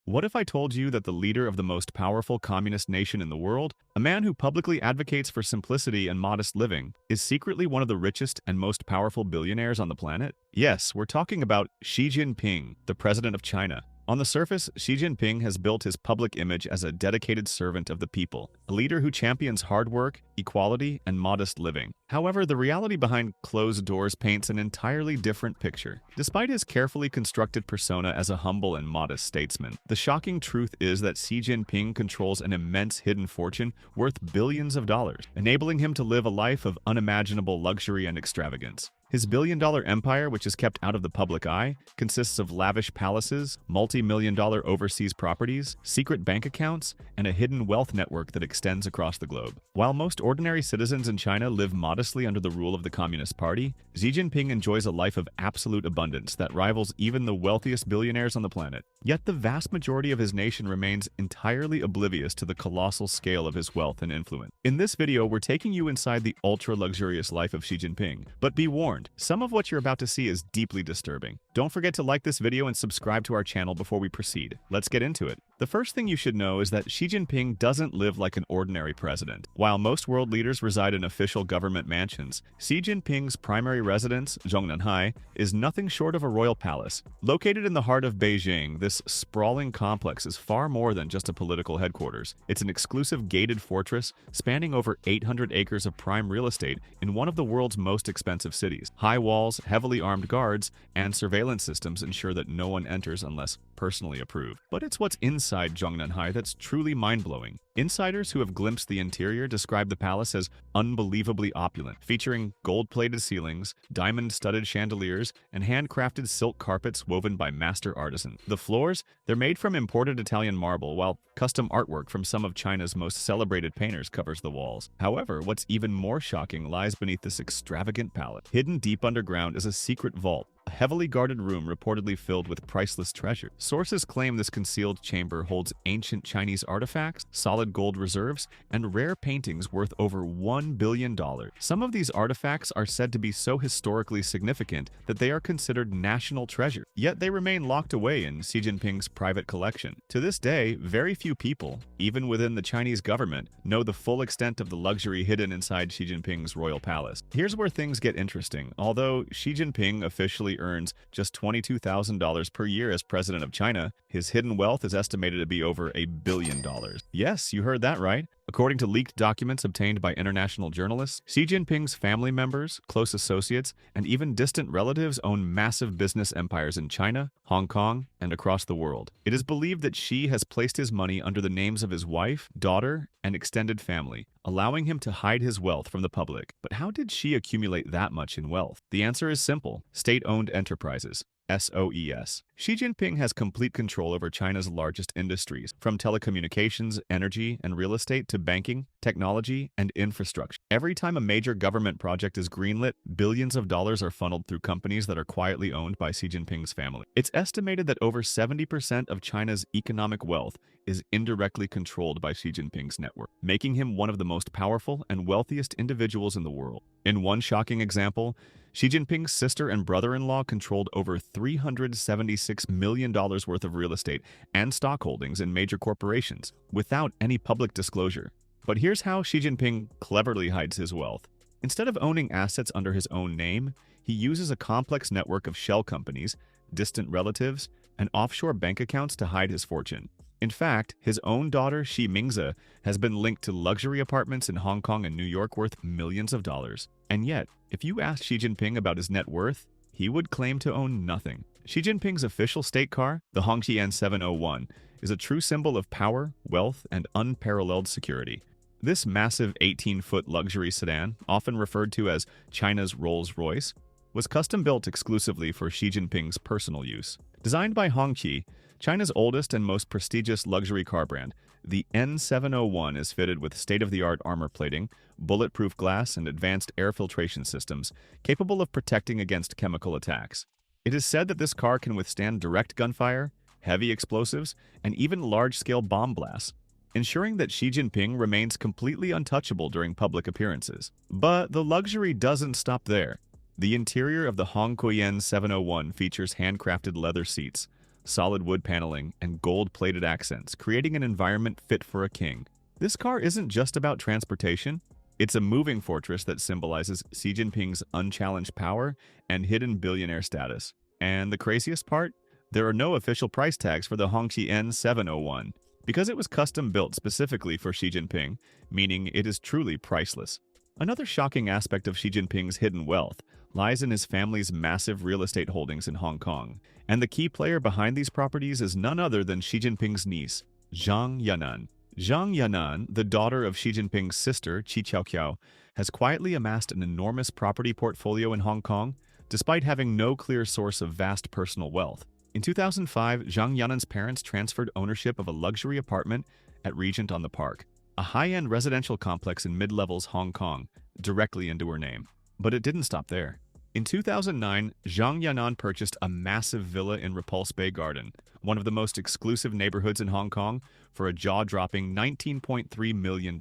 What if I told you that the leader of the most powerful communist nation in the world, a man who publicly advocates for simplicity and modest living, is secretly one of the richest and most powerful billionaires on the planet? Yes, we're talking about Xi Jinping, the president of China. On the surface, Xi Jinping has built his public image as a dedicated servant of the people, a leader who champions hard work, equality, and modest living. However, the reality behind closed doors paints an entirely different picture. Despite his carefully constructed persona as a humble and modest statesman, the shocking truth is that Xi Jinping controls an immense hidden fortune worth billions of dollars, enabling him to live a life of unimaginable luxury and extravagance. His billion-dollar empire, which is kept out of the public eye, consists of lavish palaces, multi-million-dollar overseas properties, secret bank accounts, and a hidden wealth network that extends across the globe. While most ordinary citizens in China live modestly under the rule of the Communist Party, Xi Jinping enjoys a life of absolute abundance that rivals even the wealthiest billionaires on the planet. Yet the vast majority of his nation remains entirely oblivious to the colossal scale of his wealth and influence. In this video, we're taking you inside the ultra-luxurious life of Xi Jinping. But be warned, some of what you're about to see is deeply disturbing. Don't forget to like this video and subscribe to our channel before we proceed. Let's get into it. The first thing you should know is that Xi Jinping doesn't live like an ordinary president. While most world leaders reside in official government mansions, Xi Jinping's primary residence, Zhongnanhai, is nothing short of a royal palace. Located in the heart of Beijing, this sprawling complex is far more than just a political headquarters. It's an exclusive gated fortress spanning over 800 acres of prime real estate in one of the world's most expensive cities. High walls, heavily armed guards, and surveillance systems ensure that no one enters unless personally approved. But it's what's inside Zhongnanhai that's truly mind-blowing. Insiders who have glimpsed the interior describe the palace as unbelievably opulent, featuring gold-plated ceilings, diamond-studded chandeliers, and handcrafted silk carpets woven by master artisans. The floors, they're made from imported Italian marble, while custom artwork from some of China's most celebrated painters covers the walls. However, what's even more shocking lies beneath this extravagant palace. Hidden deep underground is a secret vault, a heavily guarded room reportedly filled with priceless treasure. Sources claim this concealed chamber holds ancient Chinese artifacts, solid gold reserves, and rare paintings worth over $1 billion. Some of these artifacts are said to be so historically significant that they are considered national treasure, yet they remain locked away in Xi Jinping's private collection. To this day, very few people, even within the Chinese government, know the full extent of the luxury hidden inside Xi Jinping's royal palace. Here's where things get interesting. Although Xi Jinping officially earns just $22,000 per year as president of China, his hidden wealth is estimated to be over $1 billion. Yes, you heard that right. According to leaked documents obtained by international journalists, Xi Jinping's family members, close associates, and even distant relatives own massive business empires in China, Hong Kong, and across the world. It is believed that Xi has placed his money under the names of his wife, daughter, and extended family, allowing him to hide his wealth from the public. But how did Xi accumulate that much in wealth? The answer is simple: state-owned enterprises. SOES. Xi Jinping has complete control over China's largest industries, from telecommunications, energy, and real estate to banking, technology, and infrastructure. Every time a major government project is greenlit, billions of dollars are funneled through companies that are quietly owned by Xi Jinping's family. It's estimated that over 70% of China's economic wealth is indirectly controlled by Xi Jinping's network, making him one of the most powerful and wealthiest individuals in the world. In one shocking example, Xi Jinping's sister and brother-in-law controlled over $376 million worth of real estate and stock holdings in major corporations without any public disclosure. But here's how Xi Jinping cleverly hides his wealth. Instead of owning assets under his own name, he uses a complex network of shell companies, distant relatives, and offshore bank accounts to hide his fortune. In fact, his own daughter, Xi Mingzi, has been linked to luxury apartments in Hong Kong and New York worth millions of dollars. And yet, if you asked Xi Jinping about his net worth, he would claim to own nothing. Xi Jinping's official state car, the Hongqian 701, is a true symbol of power, wealth, and unparalleled security. This massive 18-foot luxury sedan, often referred to as China's Rolls-Royce, was custom-built exclusively for Xi Jinping's personal use. Designed by Hongqi, China's oldest and most prestigious luxury car brand, the N701 is fitted with state-of-the-art armor plating, bulletproof glass, and advanced air filtration systems capable of protecting against chemical attacks. It is said that this car can withstand direct gunfire, heavy explosives, and even large-scale bomb blasts, ensuring that Xi Jinping remains completely untouchable during public appearances. But the luxury doesn't stop there. The interior of the Hongqian 701 features handcrafted leather seats, solid wood paneling, and gold-plated accents, creating an environment fit for a king. This car isn't just about transportation. It's a moving fortress that symbolizes Xi Jinping's unchallenged power and hidden billionaire status. And the craziest part? There are no official price tags for the Hongqi N701, because it was custom-built specifically for Xi Jinping, meaning it is truly priceless. Another shocking aspect of Xi Jinping's hidden wealth lies in his family's massive real estate holdings in Hong Kong, and the key player behind these properties is none other than Xi Jinping's niece, Zhang Yanan. Zhang Yanan, the daughter of Xi Jinping's sister, Qi Qiaoqiao, has quietly amassed an enormous property portfolio in Hong Kong, despite having no clear source of vast personal wealth. In 2005, Zhang Yanan's parents transferred ownership of a luxury apartment at Regent on the Park, a high-end residential complex in mid-levels Hong Kong, directly into her name. But it didn't stop there. In 2009, Zhang Yanan purchased a massive villa in Repulse Bay Garden, one of the most exclusive neighborhoods in Hong Kong, for a jaw-dropping $19.3 million.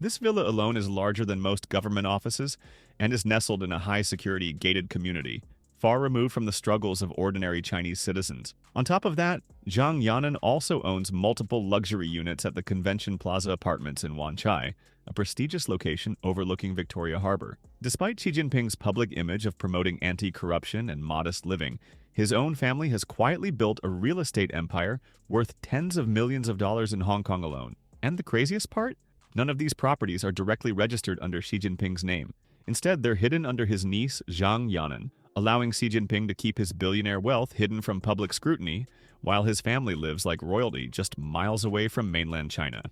This villa alone is larger than most government offices and is nestled in a high-security gated community, far removed from the struggles of ordinary Chinese citizens. On top of that, Zhang Yanan also owns multiple luxury units at the Convention Plaza Apartments in Wan Chai, a prestigious location overlooking Victoria Harbor. Despite Xi Jinping's public image of promoting anti-corruption and modest living, his own family has quietly built a real estate empire worth tens of millions of dollars in Hong Kong alone. And the craziest part? None of these properties are directly registered under Xi Jinping's name. Instead, they're hidden under his niece, Zhang Yanan, allowing Xi Jinping to keep his billionaire wealth hidden from public scrutiny, while his family lives like royalty just miles away from mainland China.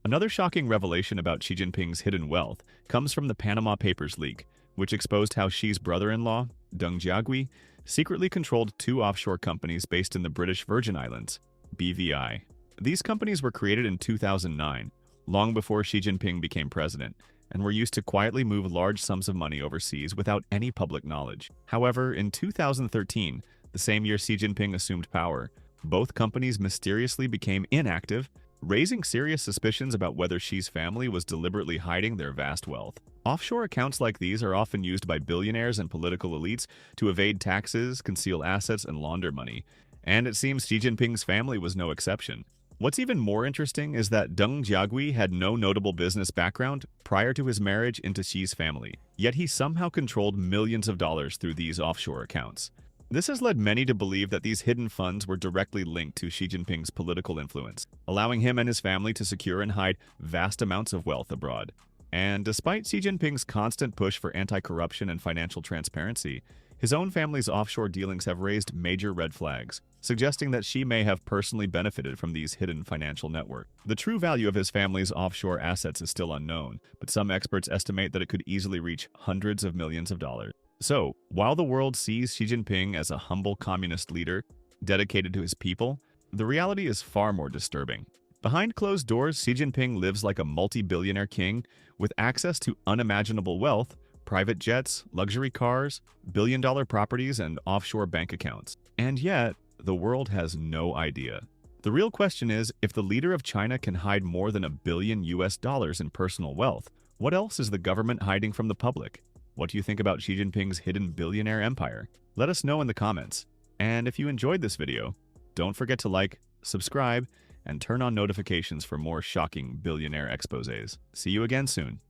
Another shocking revelation about Xi Jinping's hidden wealth comes from the Panama Papers leak, which exposed how Xi's brother-in-law, Deng Jiagui, secretly controlled two offshore companies based in the British Virgin Islands, BVI. These companies were created in 2009, long before Xi Jinping became president, and were used to quietly move large sums of money overseas without any public knowledge. However, in 2013, the same year Xi Jinping assumed power, both companies mysteriously became inactive, raising serious suspicions about whether Xi's family was deliberately hiding their vast wealth. Offshore accounts like these are often used by billionaires and political elites to evade taxes, conceal assets, and launder money, and it seems Xi Jinping's family was no exception. What's even more interesting is that Deng Jiagui had no notable business background prior to his marriage into Xi's family, yet he somehow controlled millions of dollars through these offshore accounts. This has led many to believe that these hidden funds were directly linked to Xi Jinping's political influence, allowing him and his family to secure and hide vast amounts of wealth abroad. And despite Xi Jinping's constant push for anti-corruption and financial transparency, his own family's offshore dealings have raised major red flags, suggesting that Xi may have personally benefited from these hidden financial networks. The true value of his family's offshore assets is still unknown, but some experts estimate that it could easily reach hundreds of millions of dollars. So, while the world sees Xi Jinping as a humble communist leader dedicated to his people, the reality is far more disturbing. Behind closed doors, Xi Jinping lives like a multi-billionaire king with access to unimaginable wealth, private jets, luxury cars, billion-dollar properties, and offshore bank accounts. And yet, the world has no idea. The real question is, if the leader of China can hide more than $1 billion in personal wealth, what else is the government hiding from the public? What do you think about Xi Jinping's hidden billionaire empire? Let us know in the comments. And if you enjoyed this video, don't forget to like, subscribe, and turn on notifications for more shocking billionaire exposés. See you again soon.